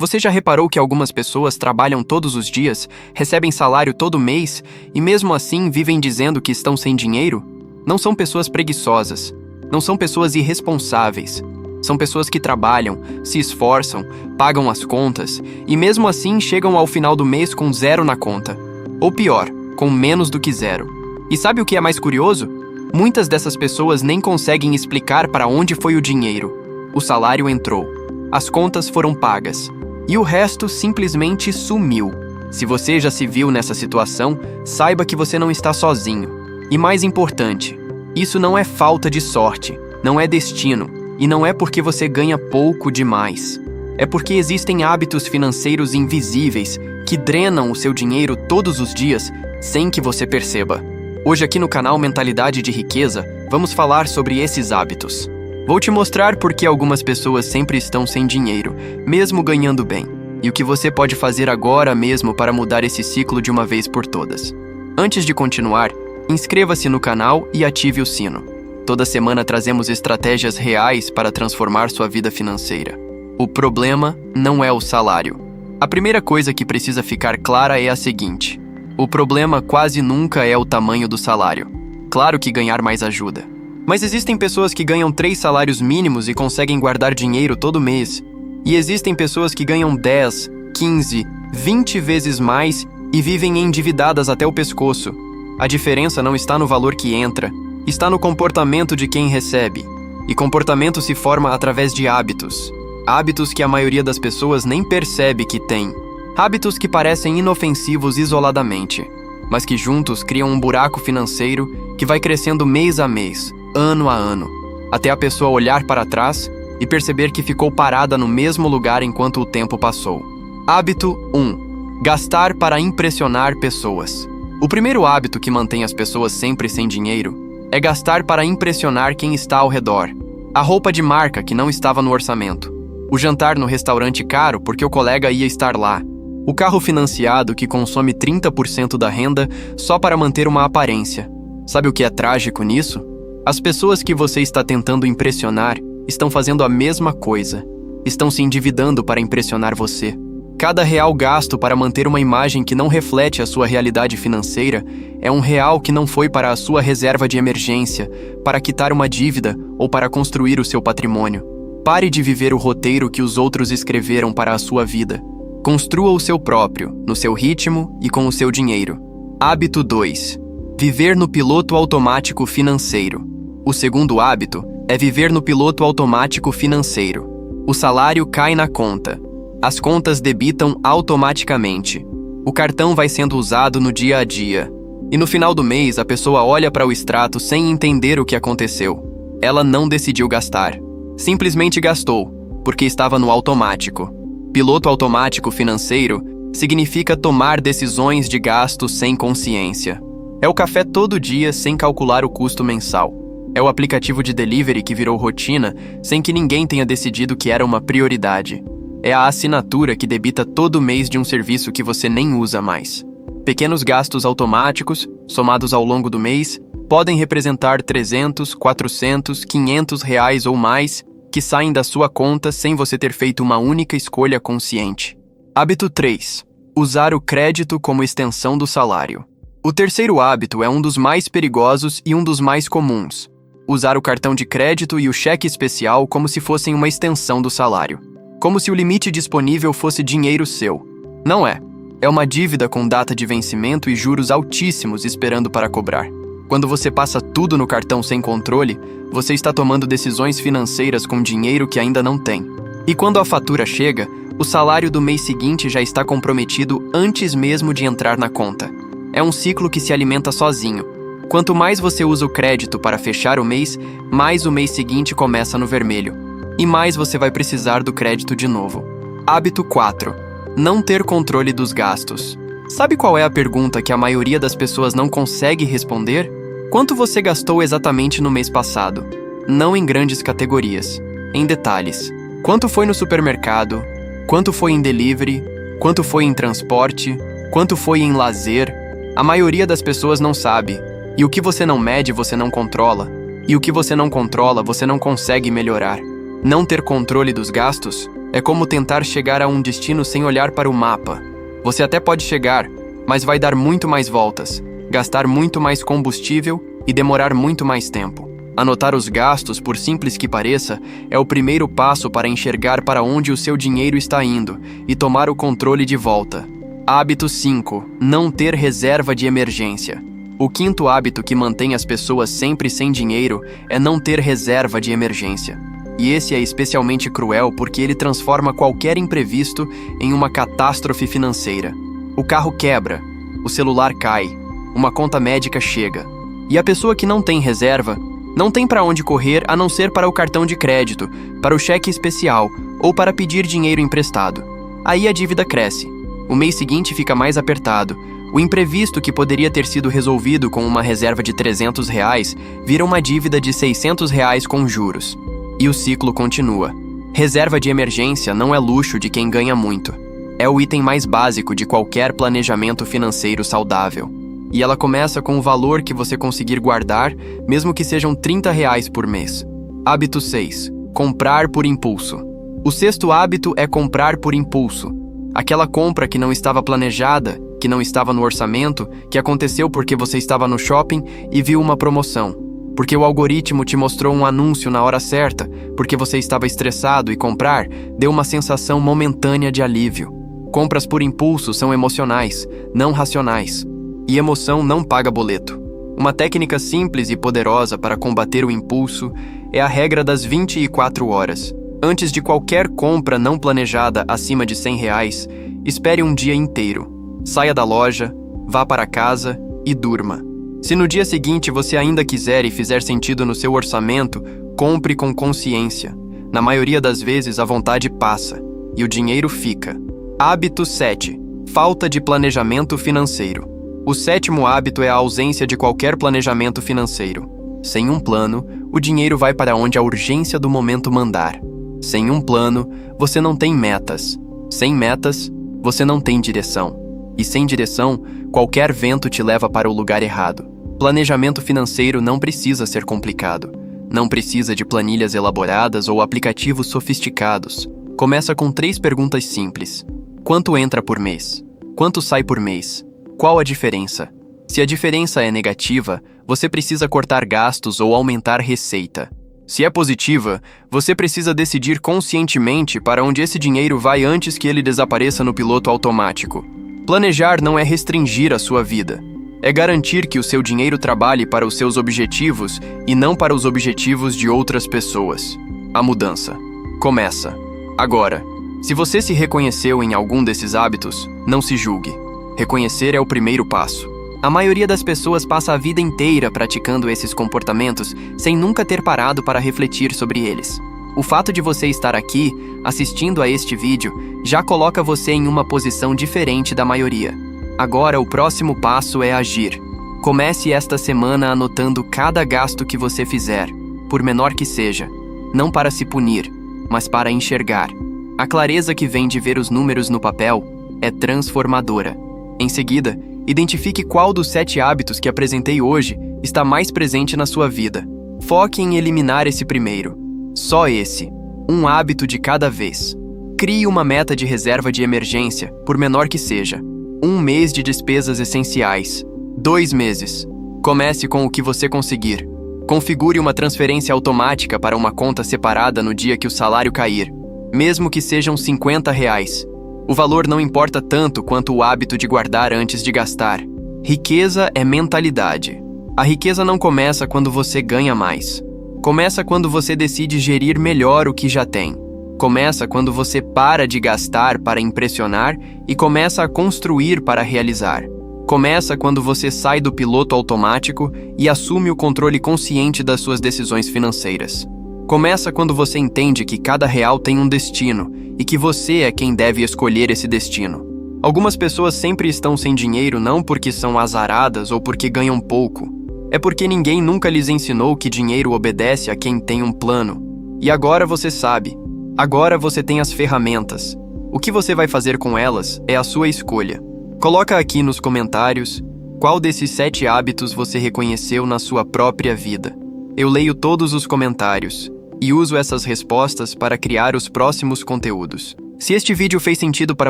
Você já reparou que algumas pessoas trabalham todos os dias, recebem salário todo mês e mesmo assim vivem dizendo que estão sem dinheiro? Não são pessoas preguiçosas, não são pessoas irresponsáveis. São pessoas que trabalham, se esforçam, pagam as contas e mesmo assim chegam ao final do mês com zero na conta. Ou pior, com menos do que zero. E sabe o que é mais curioso? Muitas dessas pessoas nem conseguem explicar para onde foi o dinheiro. O salário entrou, as contas foram pagas e o resto simplesmente sumiu. Se você já se viu nessa situação, saiba que você não está sozinho. E mais importante, isso não é falta de sorte, não é destino. E não é porque você ganha pouco demais. É porque existem hábitos financeiros invisíveis que drenam o seu dinheiro todos os dias sem que você perceba. Hoje aqui no canal Mentalidade de Riqueza, vamos falar sobre esses hábitos. Vou te mostrar por que algumas pessoas sempre estão sem dinheiro, mesmo ganhando bem, e o que você pode fazer agora mesmo para mudar esse ciclo de uma vez por todas. Antes de continuar, inscreva-se no canal e ative o sino. Toda semana trazemos estratégias reais para transformar sua vida financeira. O problema não é o salário. A primeira coisa que precisa ficar clara é a seguinte: o problema quase nunca é o tamanho do salário. Claro que ganhar mais ajuda. Mas existem pessoas que ganham 3 salários mínimos e conseguem guardar dinheiro todo mês. E existem pessoas que ganham 10, 15, 20 vezes mais e vivem endividadas até o pescoço. A diferença não está no valor que entra, está no comportamento de quem recebe. E comportamento se forma através de hábitos. Hábitos que a maioria das pessoas nem percebe que tem. Hábitos que parecem inofensivos isoladamente, mas que juntos criam um buraco financeiro que vai crescendo mês a mês, ano a ano, até a pessoa olhar para trás e perceber que ficou parada no mesmo lugar enquanto o tempo passou. Hábito 1. Gastar para impressionar pessoas. O primeiro hábito que mantém as pessoas sempre sem dinheiro é gastar para impressionar quem está ao redor. A roupa de marca que não estava no orçamento. O jantar no restaurante caro porque o colega ia estar lá. O carro financiado que consome 30% da renda só para manter uma aparência. Sabe o que é trágico nisso? As pessoas que você está tentando impressionar estão fazendo a mesma coisa. Estão se endividando para impressionar você. Cada real gasto para manter uma imagem que não reflete a sua realidade financeira é um real que não foi para a sua reserva de emergência, para quitar uma dívida ou para construir o seu patrimônio. Pare de viver o roteiro que os outros escreveram para a sua vida. Construa o seu próprio, no seu ritmo e com o seu dinheiro. Hábito 2. Viver no piloto automático financeiro. O segundo hábito é viver no piloto automático financeiro. O salário cai na conta. As contas debitam automaticamente. O cartão vai sendo usado no dia a dia. E no final do mês, a pessoa olha para o extrato sem entender o que aconteceu. Ela não decidiu gastar. Simplesmente gastou, porque estava no automático. Piloto automático financeiro significa tomar decisões de gasto sem consciência. É o café todo dia sem calcular o custo mensal. É o aplicativo de delivery que virou rotina sem que ninguém tenha decidido que era uma prioridade. É a assinatura que debita todo mês de um serviço que você nem usa mais. Pequenos gastos automáticos, somados ao longo do mês, podem representar 300, 400, 500 reais ou mais que saem da sua conta sem você ter feito uma única escolha consciente. Hábito 3. Usar o crédito como extensão do salário. O terceiro hábito é um dos mais perigosos e um dos mais comuns. Usar o cartão de crédito e o cheque especial como se fossem uma extensão do salário. Como se o limite disponível fosse dinheiro seu. Não é. É uma dívida com data de vencimento e juros altíssimos esperando para cobrar. Quando você passa tudo no cartão sem controle, você está tomando decisões financeiras com dinheiro que ainda não tem. E quando a fatura chega, o salário do mês seguinte já está comprometido antes mesmo de entrar na conta. É um ciclo que se alimenta sozinho. Quanto mais você usa o crédito para fechar o mês, mais o mês seguinte começa no vermelho. E mais você vai precisar do crédito de novo. Hábito 4. Não ter controle dos gastos. Sabe qual é a pergunta que a maioria das pessoas não consegue responder? Quanto você gastou exatamente no mês passado? Não em grandes categorias, em detalhes. Quanto foi no supermercado? Quanto foi em delivery? Quanto foi em transporte? Quanto foi em lazer? A maioria das pessoas não sabe. E o que você não mede, você não controla. E o que você não controla, você não consegue melhorar. Não ter controle dos gastos É como tentar chegar a um destino sem olhar para o mapa. Você até pode chegar, mas vai dar muito mais voltas, gastar muito mais combustível e demorar muito mais tempo. Anotar os gastos, por simples que pareça, é o primeiro passo para enxergar para onde o seu dinheiro está indo e tomar o controle de volta. Hábito 5. Não ter reserva de emergência. O quinto hábito que mantém as pessoas sempre sem dinheiro é não ter reserva de emergência. E esse é especialmente cruel porque ele transforma qualquer imprevisto em uma catástrofe financeira. O carro quebra, o celular cai, uma conta médica chega. E a pessoa que não tem reserva não tem para onde correr a não ser para o cartão de crédito, para o cheque especial ou para pedir dinheiro emprestado. Aí a dívida cresce. O mês seguinte fica mais apertado. O imprevisto que poderia ter sido resolvido com uma reserva de R$300 vira uma dívida de R$600 com juros. E o ciclo continua. Reserva de emergência não é luxo de quem ganha muito. É o item mais básico de qualquer planejamento financeiro saudável. E ela começa com o valor que você conseguir guardar, mesmo que sejam R$30 por mês. Hábito 6. Comprar por impulso. O sexto hábito é comprar por impulso. Aquela compra que não estava planejada, que não estava no orçamento, que aconteceu porque você estava no shopping e viu uma promoção. Porque o algoritmo te mostrou um anúncio na hora certa, porque você estava estressado e comprar deu uma sensação momentânea de alívio. Compras por impulso são emocionais, não racionais. E emoção não paga boleto. Uma técnica simples e poderosa para combater o impulso é a regra das 24 horas. Antes de qualquer compra não planejada acima de R$100, espere um dia inteiro. Saia da loja, vá para casa e durma. Se no dia seguinte você ainda quiser e fizer sentido no seu orçamento, compre com consciência. Na maioria das vezes a vontade passa e o dinheiro fica. Hábito 7. Falta de planejamento financeiro. O sétimo hábito é a ausência de qualquer planejamento financeiro. Sem um plano, o dinheiro vai para onde a urgência do momento mandar. Sem um plano, você não tem metas. Sem metas, você não tem direção. E sem direção, qualquer vento te leva para o lugar errado. Planejamento financeiro não precisa ser complicado. Não precisa de planilhas elaboradas ou aplicativos sofisticados. Começa com 3 perguntas simples. Quanto entra por mês? Quanto sai por mês? Qual a diferença? Se a diferença é negativa, você precisa cortar gastos ou aumentar receita. Se é positiva, você precisa decidir conscientemente para onde esse dinheiro vai antes que ele desapareça no piloto automático. Planejar não é restringir a sua vida. É garantir que o seu dinheiro trabalhe para os seus objetivos e não para os objetivos de outras pessoas. A mudança começa agora. Se você se reconheceu em algum desses hábitos, não se julgue. Reconhecer é o primeiro passo. A maioria das pessoas passa a vida inteira praticando esses comportamentos sem nunca ter parado para refletir sobre eles. O fato de você estar aqui, assistindo a este vídeo, já coloca você em uma posição diferente da maioria. Agora, o próximo passo é agir. Comece esta semana anotando cada gasto que você fizer, por menor que seja, não para se punir, mas para enxergar. A clareza que vem de ver os números no papel é transformadora. Em seguida, identifique qual dos 7 hábitos que apresentei hoje está mais presente na sua vida. Foque em eliminar esse primeiro. Só esse. Um hábito de cada vez. Crie uma meta de reserva de emergência, por menor que seja. 1 mês de despesas essenciais. 2 meses. Comece com o que você conseguir. Configure uma transferência automática para uma conta separada no dia que o salário cair, mesmo que sejam R$50. O valor não importa tanto quanto o hábito de guardar antes de gastar. Riqueza é mentalidade. A riqueza não começa quando você ganha mais. Começa quando você decide gerir melhor o que já tem. Começa quando você para de gastar para impressionar e começa a construir para realizar. Começa quando você sai do piloto automático e assume o controle consciente das suas decisões financeiras. Começa quando você entende que cada real tem um destino e que você é quem deve escolher esse destino. Algumas pessoas sempre estão sem dinheiro não porque são azaradas ou porque ganham pouco. É porque ninguém nunca lhes ensinou que dinheiro obedece a quem tem um plano. E agora você sabe. Agora você tem as ferramentas. O que você vai fazer com elas é a sua escolha. Coloca aqui nos comentários qual desses 7 hábitos você reconheceu na sua própria vida. Eu leio todos os comentários. e uso essas respostas para criar os próximos conteúdos. Se este vídeo fez sentido para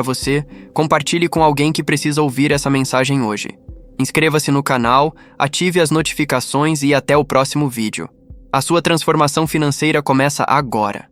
você, compartilhe com alguém que precisa ouvir essa mensagem hoje. Inscreva-se no canal, ative as notificações e até o próximo vídeo. A sua transformação financeira começa agora.